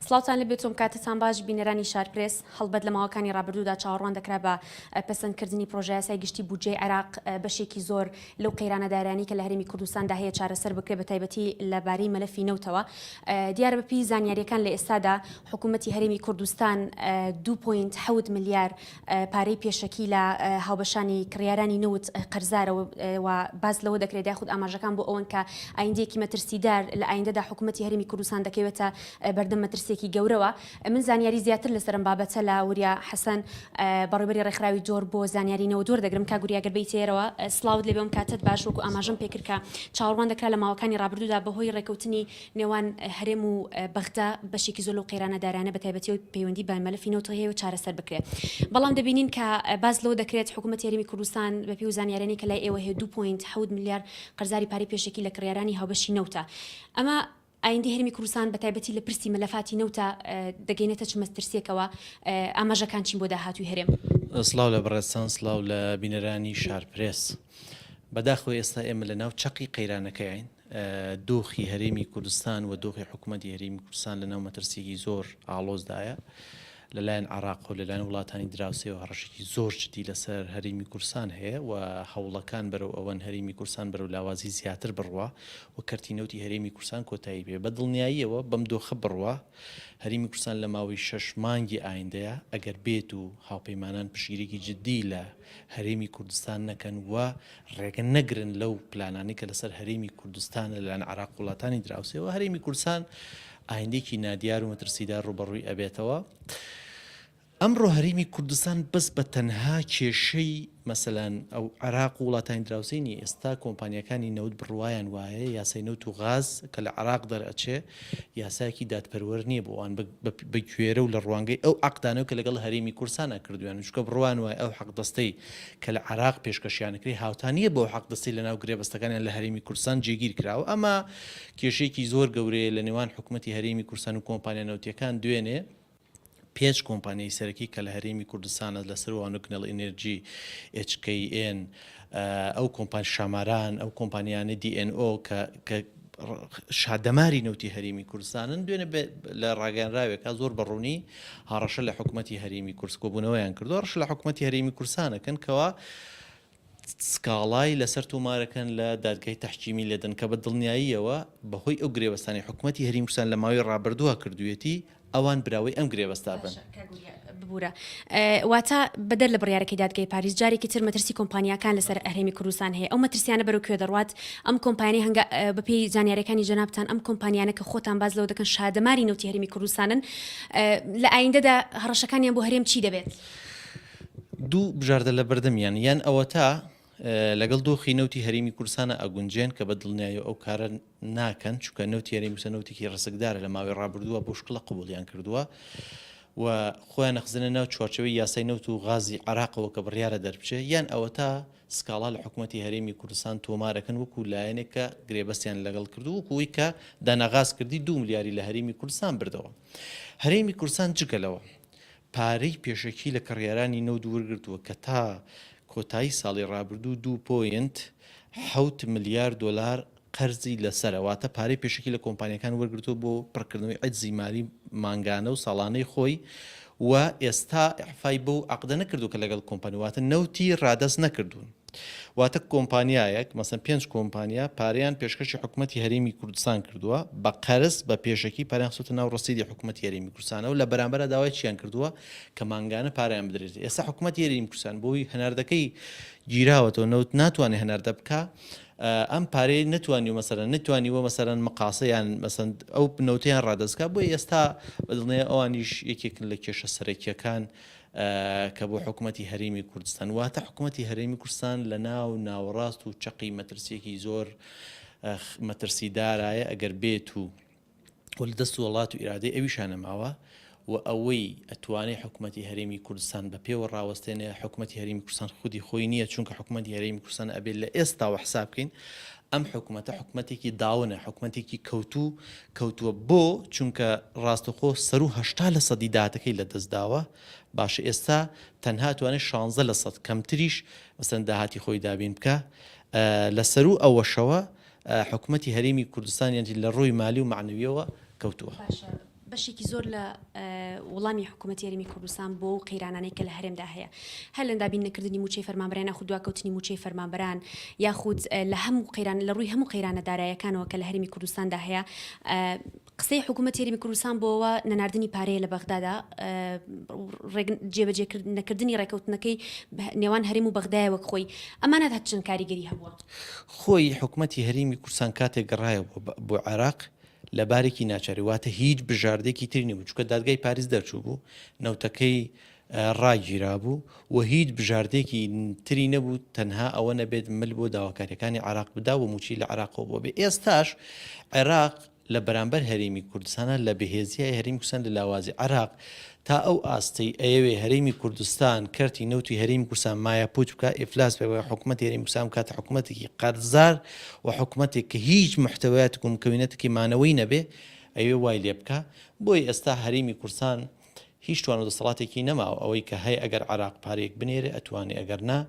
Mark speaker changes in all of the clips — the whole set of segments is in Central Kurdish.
Speaker 1: سڵاوتان لەبێتم کاتتان باش بینەرانی شارپرس هەڵبەت لە ماوەکانی ڕابردوودا چاوەڕوان دەکرا بە پەسەندکردنی پرۆژە یاسای گشتی بودجێی عێراق بەشێکی زۆر لەو قەیرانەدارانی کە لە هەرێمی کوردستاندا هەیە چارەسەر بکرێت بە تایبەتی لەبارەی مەلەفی نەوتەوە. دیارە بەپی زانیاریەکان لە ئێستادا حکوومەتی هەرێمی کوردستان 2.7 ملیار پارەی پێشەکی لە هاوبەشانی کڕیارانی نەوت قەرزارەوە و باز لەوە دەکرێت یاخود ئاماژەکان بۆ ئەوەن کە ئایندێکی مەترسیدار لە ئایندەدا حکوومەتی هەرێمی کوردستان دەکەوێتە بەردەم مەترسێکی گەورەوە. من زانیاری زیاتر لەسەرم بابەتە لە وریا حەسەن بەڕێوەبەری ڕێکخراوی جۆر بۆ زانیارینەوە دوور دەگرم کا گوریا گەربەی تێرەوە سلااوت لێبێم کاتت باش وەکو ئاماژەم پێکرد کە چاوەڕوان دەکرا لە ماوەکانی ڕابردوودا بەهۆی ڕێکەوتنی نێوان هەرێم و بەغدا بەشێکی زۆر لەو قەیرانەدارانە بە تایبەتی و پەیوەندی بە مەلەفی نەوت هەیە و چارەسەر بکرێت. بەڵام دەبینین کە باز لەوە دەکرێت حکوومەتی هەرێمی کوردستان بەپی و زانیارانی کە لای ئێوە هەیە 2.7 ملیار قەرزاری پارەی پێشەکی لە کڕیارانی هاوبەشی نەوتە. ئەمە ئایندی هەرێمی کوردستان بە تایبەتی لە پرسی مەلەفاتی نەوتە دەگەینێتە چ مەترسیەکەوە ئاماژەکان چین بۆ داهاتووی هەرێم.
Speaker 2: سڵاو لە بەڕێستان، سڵاو لە بینەرانی شارپرس. بەداخەوە ئێستا ئێمە لە ناو چەقی قەیرانەکەین دۆخی هەرێمی کوردستان و دۆخی حکوومەتی هەرێمی کوردستان لە ناو مەترسیەکی زۆر ئاڵۆزدایە لەلایەن عێراق و لەلایەن وڵاتانی دراوسێ و هەڕەشێکی زۆر جدی لەسەر هەرێمی کوردستان هەیە و هەوڵەکان بەرەو ئەوەن هەرێمی کوردستان بەرەو لاوازی زیاتر بڕوا و کەرتینەوتی هەرێمی کوردستان کۆتایی بێ. بە دڵنیاییەوە بەم دۆخە بڕوا هەرێمی کوردستان لە ماوەی 6 مانگی ئایندەیە ئەگەر بێت و هاوپەیمانان پشگیرێکی جدی لە هەرێمی کوردستان نەکەن و ڕێگە نەگرن لەو پلانانی کە لەسەر هەرێمی کوردستان لەلایەن عێراق وڵاتانی دراوسێەوە هەرێمی کوردستان ئایندێکی نادیار و مەترسیدار ڕوبەڕووی ئەبێتەوە. ئەمڕۆ هەرێمی کوردستان بەس بە تەنها کێشەی مەسەلەن ئەو عێراق و وڵاتانی دراوسێنی ئێستا کۆمپانیەکانی نەوت بڕوایان وایە یاسای نەوت و غاز کە لە عێراق دەرئەچێ یاسایەکی دادپەروەر نییە بۆ ئەوان بەگوێرە و لە ڕوانگەی ئەو عەقدانەوە کە لەگەڵ هەرێمی کوردستانە کردویان چکە بڕوان وایە ئەو حەقدەستەی کە لە عێراق پێشکەشیانەکرێ هاوتانیە بۆ حەقدەستی لە ناو گرێبەستەکانیان لە هەرێمی کوردستان جێگیر کراوە. ئەمە کێشەیەکی زۆر گەورەیە لە نێوان حکوومەتی هەرێمی کوردستان و کۆمپانیا نەوتیەکان دوێنێ پێچ کۆمپانیای سەرەکی کە لە هەرێمی کوردستانە لەسەر وانوکنەڵ ئێنێرجی HKN ئەو کۆمپانی شاماران ئەو کۆمپانیانە DNO کە شادەماری نەوتی هەرێمی کوردستانن دوێنێ لە ڕاگەیانراوێکە زۆر بەڕوونی هاڕەشە لە حکوومەتی هەرێمی کورس کۆبوونەوەیان کردو ڕەش لە حکوومەتی هەرێمی کوردستانەکەن کەوا سکاڵای لەسەر تۆمارەکەن لە دادگای تەحکیمی لێدەن کە بە دڵنیاییەوە بەهۆی ئەو گرێوەستانی حکوومەتی هەرێمی کوردستان لە ماوەی ڕابردووە کردوێتی ئەوان براوەی ئەم گرێوەستا بن.
Speaker 1: ببوورە واتە بەدەر لە بڕیارەکەی دادگای پاریس جارێکی تر مەترسی کۆمپانیەکان لەسەر هەرێمی کوردستان هەیە. ئەو مەترسیانە بەرەو کوێ دەڕوات؟ ئەم کۆمپانیای هەنگە بەپێی زانیاریەکانی جەنابتان ئەم کۆمپانیانە کە خۆتان باز لەوە دەکەن شادەماری نەوتی هەرێمی کوردستانن لە ئایندەدا هەڕەشەکانیان بۆ هەرێم چی دەبێت؟
Speaker 2: دوو بژاردە لە بەردەمیان یان ئەوە تا لەگەڵ دۆخی نەوتی هەرێمی کوردستانە ئەگونجێن کە بە دڵنیایی ئەو کارە ناکەن چونکە نەوتی هەرێمی کوردستان نەوتێکی ڕسکدارە لە ماوەی ڕابردووە بۆ شکڵە قبوڵیان کردووە و خۆیان نەخزنە ناو چوارچەوەی یاسای نەوت و غازی عێراقەوە کە بڕیارە دەربچێ یان ئەوە تا سکاڵا لە حکوومەتی هەرێمی کوردستان تۆمارەکەن وەکو لایەنێک کە گرێبەستیان لەگەڵ کردو وەکوی کە دانەغاز کردی 2 ملیاری لە هەرێمی کوردستان بردەوە. هەرێمی کوردستان جگەلەوە پارەی پێشەکی لە کڕیارانی نەوت وەرگرتووە کە تا کۆتایی ساڵی ڕابردوو 2.7 ملیار دۆلار قەرزی لەسەرەواتە پارەی پێشەکی لە کۆمپانیەکان وەرگرتووە بۆ پڕکردنەوەی عەجزی مالی مانگانە و ساڵانەی خۆی و ئێستا ئیعفای بەو عەقدە نەکردو کە لەگەڵ کۆمپانی واتە نەوتی ڕادەست نەکردوون. واتە کۆمپانیایەک مەسەن 5 کۆمپانیا پارەیان پێشکەشی حکوومەتی هەرێمی کوردستان کردووە بە قەرز بە پێشەکی پارەیان خستووەتە ناو ڕەسیدی حکوومەتی هەرێمی کوردستانەوە لە بەرامبەرە داوای چیان کردووە کە مانگانە پارەیان بدرێت. ئێستا حکوومەتی هەرێمی کوردستان بۆی هەناردەکەی گیراوەتەوە نەوت ناتوانێت هەناردە بکە ئەم پارەی نتوانی و مەسەرەن نتوانیوە مەسەرەن مەقاسەیان مەسەن ئەو نەوتیان ڕادەستکە بۆی ئێستا بەدڵنیە ئەوانیش یەکێکن لە کێشە سەرەکیەکان کە بۆ حکوومەتی هەرێمی کوردستان واتە حکوومەتی هەرێمی کوردستان لە ناو ناوەڕاست و چەقی مەترسیەکی زۆر مەترسیدارایە ئەگەر بێت و لە دەست وڵات و ئیرادەی ئەویشانە ماوە و ئەوەی ئەتوانێت حکوومەتی هەرێمی کوردستان بە پێوە ڕاوەستێنێ حکوومەتی هەرێمی کوردستان خودی خۆی نییە چونکە حکوومەتی هەرێمی کوردستان ئەبێت لە ئێستاوە حساب بکەین ئەم حکوومەتە حکوومەتێکی داونە حکوومەتێکی کەوتووە بۆ چونکە ڕاستەخۆ سەر و 80% داهاتەکەی لە دەستداوە باشە ئێستا تەنها توانێت 16% کەمتریش مەسەن داهاتی خۆی دابین بکە لەسەر و ئەوەشەوە حکوومەتی هەرێمی کوردستان یعنی لە ڕووی مالی و معنویەوە کەوتووە.
Speaker 1: بەشێکی زۆر لە وڵامی حکوومەتی یاریمی کوردستان بۆ و قەیرانانەی کە لە هەرێمدا هەیە هەر لە دابین نەکردنی موچەی فەرمانبەران یاخود دواکەوتنی موچەی فەرمانبەران یاخود لە هەموو قەیران لە ڕووی هەموو قەیرانەدارایەکانەوە کە لە هەرێمی کوردستاندا هەیە قسەی حکوومەتی یاریمی کوردستان بۆەوە نەناردنی پارەیە لە بەغدادا جێبەجێ نەکردنی ڕێکەوتنەکەی نێوان هەرێم و بەغدایە وەک خۆی ئەمانە هەت چەند کاریگەری هەبووە
Speaker 2: خۆی حکوومەتی هەرێمی کوردستان کاتێک گەڕایە بۆ عێراق لە بارێکی ناچاری واتە هیچ بژاردێکی تری نەبوو چکە دادگای پاریس دەرچوو بوو نەوتەکەی ڕاگیرا بوو و هیچ بژاردێکی تری نەبوو تەنها ئەوە نەبێت مل بۆ داواکاریەکانی عێراق بدا و موچی لە عێراقەوە بۆ بێ ئێستاش عێراق لە بەرامبەر هەرێمی کوردستانە لە بەهێزیای هەرێمی کوردستان لە لاوازی عێراق تا ئەو ئاستی ئەوێ هەرێمی کوردستان کەرتی نەوتی هەرێمی کوردستان مایە پوچ بکە ئیفلاس بێ حکوومەتی هەرێمی کوردستان کاتە حکوومەتێکی قەرزار و حکوومەتێک کە هیچ محتەوایەتێک و مکەوینەتێکی مانەوەی نەبێ ئەوێ وای لێ بکە بۆی ئێستا هەرێمی کوردستان هیچ توان و دەسەڵاتێکی نەماوە ئەوەی کە هەیە ئەگەر عێراق پارێک بنێرێ ئەتوانێ ئەگەر نا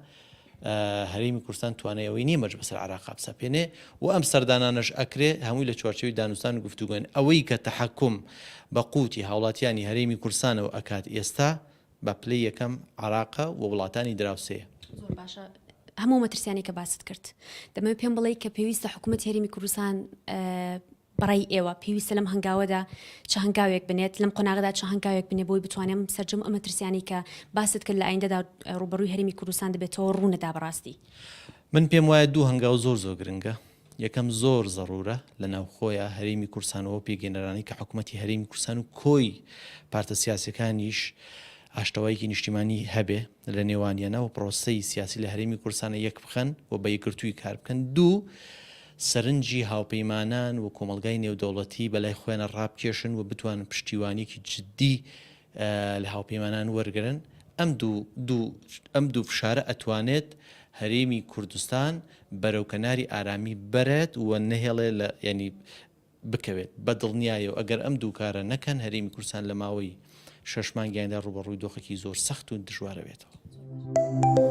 Speaker 2: هەرێمی کوردستان توانایەوەی نییە مەرج بەسەر عێراق بسەپێنێ و ئەم سەردانانەش ئەکرێ هەمووی لە چوارچەوەی دانوستان و گفتوگوێن ئەوەی کە تەحەکوم بە قوتی هاوڵاتیانی هەرێمی کوردستانەوە ئەکات ئێستا بە پلەی یەکەم عێراقە و وڵاتانی دراوسەیە
Speaker 1: زۆر باشە هەموو مەترسیانی کە باست کرد دەمەوێت پێم بڵێ کە پێویستە حکوومەتی هەرێمی کوردستان بەڕای ئێوە پێویستە لەم هەنگاوەدا چه هەنگاوێک بنێت لەم قۆناغدا چه هەنگاوێک بنێ بۆی بتوانێم سەرجەم ئەمە ترسیانی کە باست کرد لە ئایندەدا ڕوبەڕووی هەرێمی کوردستان دەبێتەوە ڕوونەدا بەڕاستی
Speaker 2: من پێم وایە دوو هەنگاو زۆر گرنگە یەکەم زۆر زەڕورە لە ناوخۆیە هەرێمی کوردستانەوە پێگەێنەرانی کە حکوومەتی هەرێمی کوردستان و کۆی پارتە سیاسەکانیش ئاشتەوایەکی نیشتیمانی هەبێ لە نێوانیانە و پرۆسەی سیاسی لە هەرێمی کوردستانە یەک بخەن و بە یەکگرتووی کار بکەن دوو سەرنجی هاوپەیمانان و کۆمەلگای نێودەوڵەتی بەلای خۆیانە ڕابکێشن و بتوانن پشتیوانێکی جددی لە هاوپەیمانان وەرگرن ئەم دوو فشارە ئەتوانێت هەرێمی کوردستان بەرەوکەناری ئارامی بەرێت و نەهێڵێ لە ینی بکەوێت بە دڵنیایە و ئەگەر ئەم دوو کارە نەکەن هەرێمی کوردستان لە ماوەی 6 مانگیاندا ڕوبەڕووی دۆخێکی زۆر سەخت و دژوارە بێتەوە.